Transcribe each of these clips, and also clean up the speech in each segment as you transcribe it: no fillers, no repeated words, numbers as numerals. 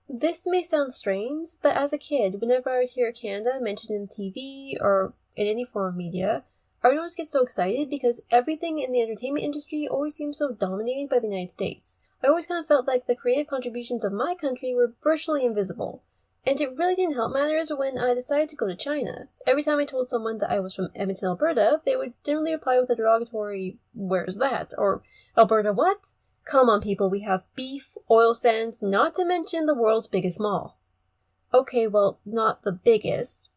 This may sound strange, but as a kid, whenever I would hear Canada mentioned in TV or in any form of media, I would always get so excited because everything in the entertainment industry always seemed so dominated by the United States. I always kind of felt like the creative contributions of my country were virtually invisible. And it really didn't help matters when I decided to go to China. Every time I told someone that I was from Edmonton, Alberta, they would generally reply with a derogatory, "Where's that?" or "Alberta what?" Come on, people, we have beef, oil sands, not to mention the world's biggest mall. Okay, well, not the biggest.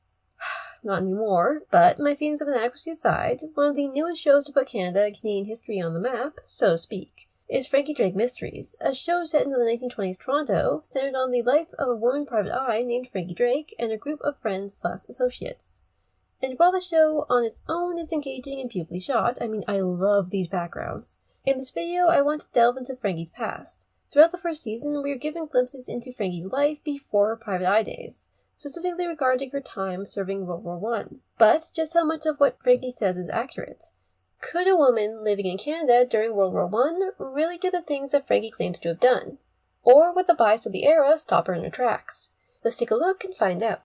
Not anymore, but my feelings of inadequacy aside, one of the newest shows to put Canada and Canadian history on the map, so to speak, is Frankie Drake Mysteries, a show set in the 1920s Toronto, centered on the life of a woman private eye named Frankie Drake and a group of friends/associates. And while the show on its own is engaging and beautifully shot, I love these backgrounds. In this video, I want to delve into Frankie's past. Throughout the first season, we are given glimpses into Frankie's life before her private eye days, specifically regarding her time serving World War I. But just how much of what Frankie says is accurate? Could a woman living in Canada during World War I really do the things that Frankie claims to have done? Or would the bias of the era stop her in her tracks? Let's take a look and find out.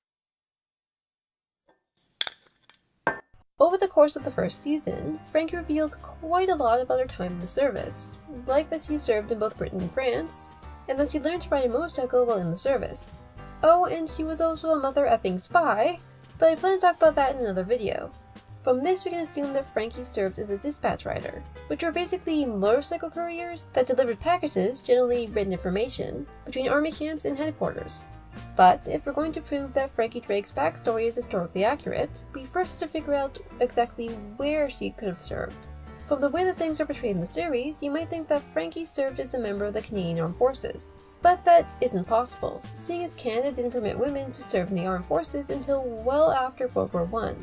Over the course of the first season, Frankie reveals quite a lot about her time in the service, like that she served in both Britain and France, and that she learned to ride a motorcycle while in the service. Oh, and she was also a mother effing spy, but I plan to talk about that in another video. From this, we can assume that Frankie served as a dispatch rider, which were basically motorcycle couriers that delivered packages, generally written information, between army camps and headquarters. But if we're going to prove that Frankie Drake's backstory is historically accurate, we first have to figure out exactly where she could have served. From the way that things are portrayed in the series, you might think that Frankie served as a member of the Canadian Armed Forces. But that isn't possible, seeing as Canada didn't permit women to serve in the armed forces until well after World War I.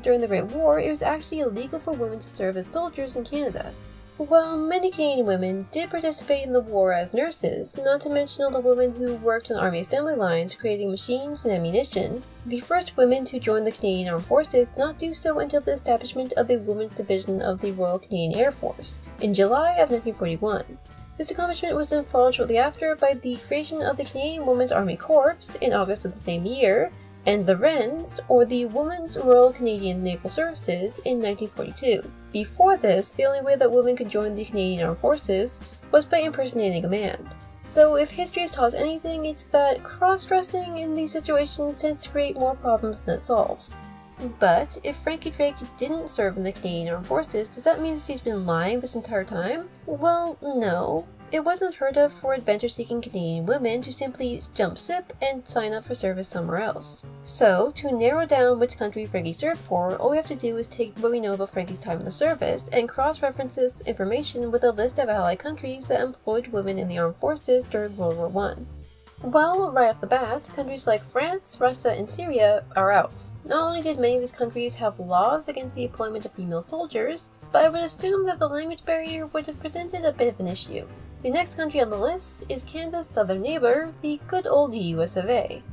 During the Great War, it was actually illegal for women to serve as soldiers in Canada. While many Canadian women did participate in the war as nurses, not to mention all the women who worked on army assembly lines creating machines and ammunition, the first women to join the Canadian Armed Forces did not do so until the establishment of the Women's Division of the Royal Canadian Air Force in July of 1941. This accomplishment was then followed shortly after by the creation of the Canadian Women's Army Corps in August of the same year, and the WRENS, or the Women's Royal Canadian Naval Services, in 1942. Before this, the only way that women could join the Canadian Armed Forces was by impersonating a man. Though if history has taught us anything, it's that cross-dressing in these situations tends to create more problems than it solves. But if Frankie Drake didn't serve in the Canadian Armed Forces, does that mean that she's been lying this entire time? Well, no. It wasn't heard of for adventure-seeking Canadian women to simply jump ship and sign up for service somewhere else. So, to narrow down which country Frankie served for, all we have to do is take what we know about Frankie's time in the service and cross-reference this information with a list of allied countries that employed women in the armed forces during World War I. Well, right off the bat, countries like France, Russia, and Syria are out. Not only did many of these countries have laws against the employment of female soldiers, but I would assume that the language barrier would have presented a bit of an issue. The next country on the list is Canada's southern neighbor, the good old US of A.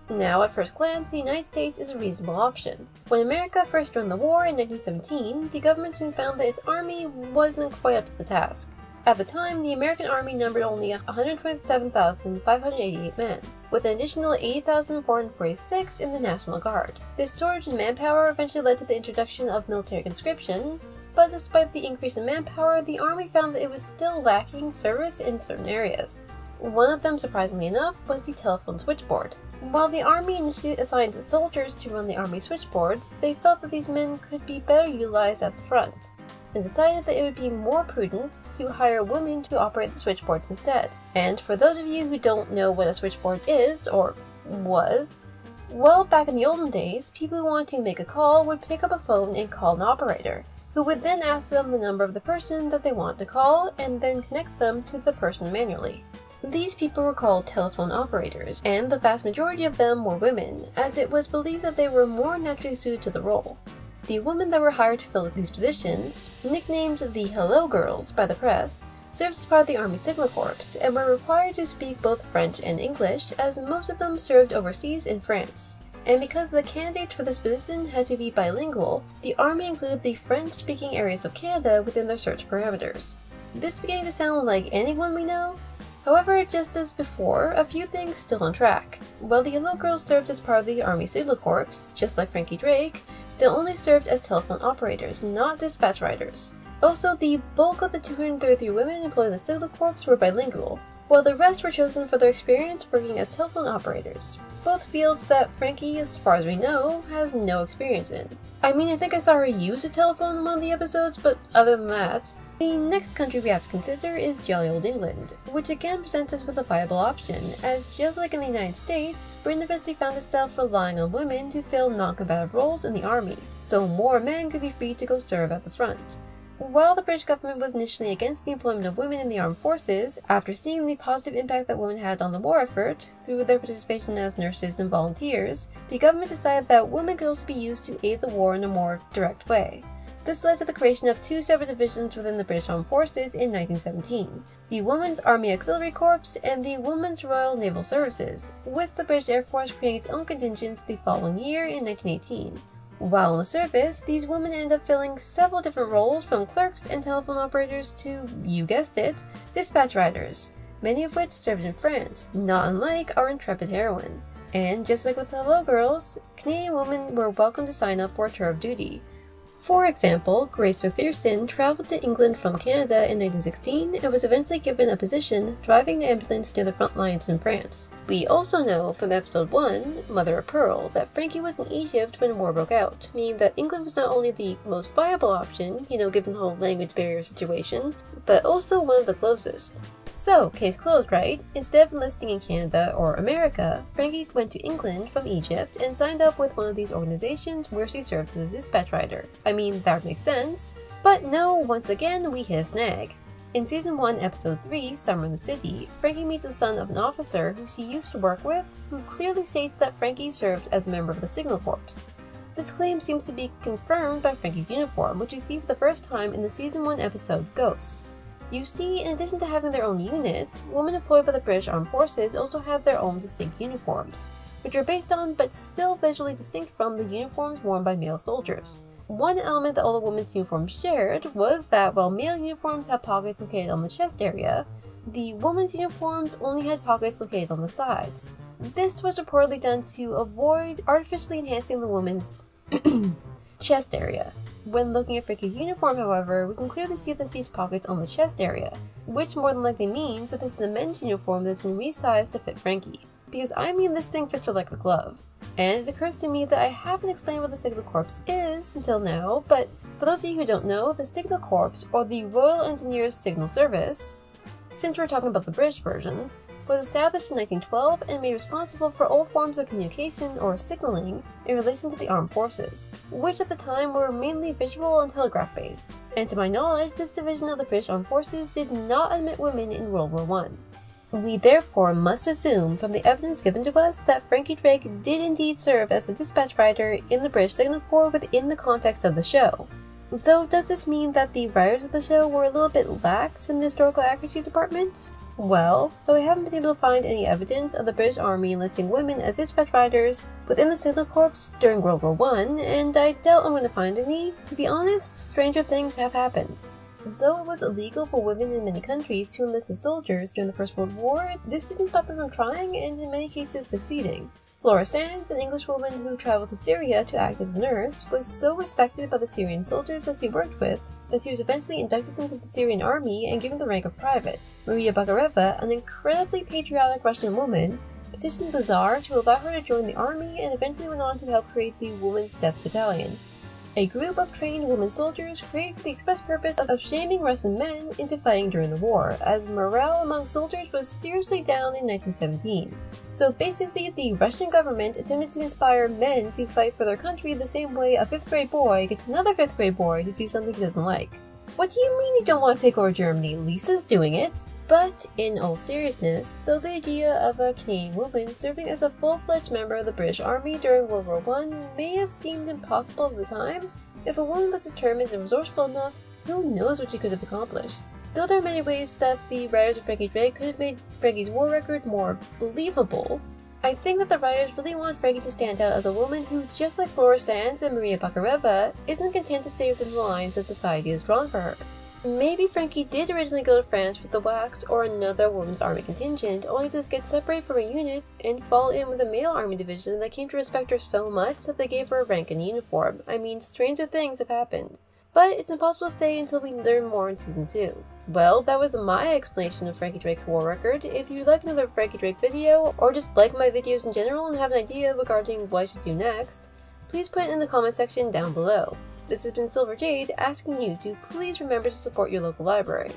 Now, at first glance, the United States is a reasonable option. When America first joined the war in 1917, the government soon found that its army wasn't quite up to the task. At the time, the American army numbered only 127,588 men, with an additional 80,446 in the National Guard. This shortage in manpower eventually led to the introduction of military conscription, but despite the increase in manpower, the army found that it was still lacking service in certain areas. One of them, surprisingly enough, was the telephone switchboard. While the army initially assigned soldiers to run the army switchboards, they felt that these men could be better utilized at the front, and decided that it would be more prudent to hire women to operate the switchboards instead. And for those of you who don't know what a switchboard is, or was, well, back in the olden days, people who wanted to make a call would pick up a phone and call an operator, who would then ask them the number of the person that they wanted to call and then connect them to the person manually. These people were called telephone operators, and the vast majority of them were women, as it was believed that they were more naturally suited to the role. The women that were hired to fill these positions, nicknamed the Hello Girls by the press, served as part of the Army Signal Corps and were required to speak both French and English, as most of them served overseas in France. And because the candidates for this position had to be bilingual, the Army included the French-speaking areas of Canada within their search parameters. This began to sound like anyone we know? However, just as before, a few things still on track. While the Yellow Girls served as part of the Army Signal Corps, just like Frankie Drake, they only served as telephone operators, not dispatch riders. Also, the bulk of the 233 women employed in the Signal Corps were bilingual, while the rest were chosen for their experience working as telephone operators, both fields that Frankie, as far as we know, has no experience in. I mean, I think I saw her use a telephone in one of the episodes, but other than that. The next country we have to consider is jolly old England, which again presents us with a viable option, as just like in the United States, Britain eventually found itself relying on women to fill non-combative roles in the army, so more men could be free to go serve at the front. While the British government was initially against the employment of women in the armed forces, after seeing the positive impact that women had on the war effort through their participation as nurses and volunteers, the government decided that women could also be used to aid the war in a more direct way. This led to the creation of two separate divisions within the British Armed Forces in 1917, the Women's Army Auxiliary Corps and the Women's Royal Naval Services, with the British Air Force creating its own contingent the following year in 1918. While in the service, these women end up filling several different roles from clerks and telephone operators to, you guessed it, dispatch riders, many of which served in France, not unlike our intrepid heroine. And just like with Hello Girls, Canadian women were welcome to sign up for a tour of duty. For example, Grace McPherson traveled to England from Canada in 1916 and was eventually given a position driving the ambulance near the front lines in France. We also know from episode 1, Mother of Pearl, that Frankie was in Egypt when war broke out, meaning that England was not only the most viable option, given the whole language barrier situation, but also one of the closest. So, case closed, right? Instead of enlisting in Canada or America, Frankie went to England from Egypt and signed up with one of these organizations where she served as a dispatch rider. I mean, that would make sense. But no, once again, we hit a snag. In Season 1, Episode 3, Summer in the City, Frankie meets the son of an officer who she used to work with, who clearly states that Frankie served as a member of the Signal Corps. This claim seems to be confirmed by Frankie's uniform, which we see for the first time in the Season 1 episode Ghosts. You see, in addition to having their own units, women employed by the British Armed Forces also had their own distinct uniforms, which were based on but still visually distinct from the uniforms worn by male soldiers. One element that all the women's uniforms shared was that while male uniforms had pockets located on the chest area, the women's uniforms only had pockets located on the sides. This was reportedly done to avoid artificially enhancing the woman's chest area. When looking at Frankie's uniform, however, we can clearly see that she has pockets on the chest area, which more than likely means that this is a men's uniform that's been resized to fit Frankie. Because I mean, this thing fits her like a glove. And it occurs to me that I haven't explained what the Signal Corps is until now, but for those of you who don't know, the Signal Corps, or the Royal Engineers Signal Service, since we're talking about the British version, was established in 1912 and made responsible for all forms of communication or signaling in relation to the armed forces, which at the time were mainly visual and telegraph based. And to my knowledge, this division of the British Armed Forces did not admit women in World War I. We therefore must assume from the evidence given to us that Frankie Drake did indeed serve as a dispatch rider in the British Signal Corps within the context of the show. Though does this mean that the writers of the show were a little bit lax in the historical accuracy department? Well, though we haven't been able to find any evidence of the British Army enlisting women as dispatch riders within the Signal Corps during World War I, and I doubt I'm going to find any, to be honest, stranger things have happened. Though it was illegal for women in many countries to enlist as soldiers during the First World War, this didn't stop them from trying and in many cases succeeding. Flora Sands, an Englishwoman who traveled to Syria to act as a nurse, was so respected by the Syrian soldiers that she worked with that she was eventually inducted into the Syrian army and given the rank of private. Maria Bakareva, an incredibly patriotic Russian woman, petitioned the Tsar to allow her to join the army and eventually went on to help create the Women's Death Battalion, a group of trained women soldiers created for the express purpose of shaming Russian men into fighting during the war, as morale among soldiers was seriously down in 1917. So basically, the Russian government attempted to inspire men to fight for their country the same way a 5th grade boy gets another 5th grade boy to do something he doesn't like. What do you mean you don't want to take over Germany? Lisa's doing it! But in all seriousness, though the idea of a Canadian woman serving as a full-fledged member of the British Army during World War I may have seemed impossible at the time, if a woman was determined and resourceful enough, who knows what she could have accomplished. Though there are many ways that the writers of Frankie Drake could have made Frankie's war record more believable, I think that the writers really want Frankie to stand out as a woman who, just like Flora Sands and Maria Bakareva, isn't content to stay within the lines that society has drawn for her. Maybe Frankie did originally go to France with the Wax or another women's army contingent, only to get separated from a unit and fall in with a male army division that came to respect her so much that they gave her a rank and uniform. I mean, stranger things have happened. But it's impossible to say until we learn more in Season 2. Well, that was my explanation of Frankie Drake's war record. If you'd like another Frankie Drake video, or just like my videos in general and have an idea regarding what I should do next, please put it in the comment section down below. This has been Silver Jade asking you to please remember to support your local library.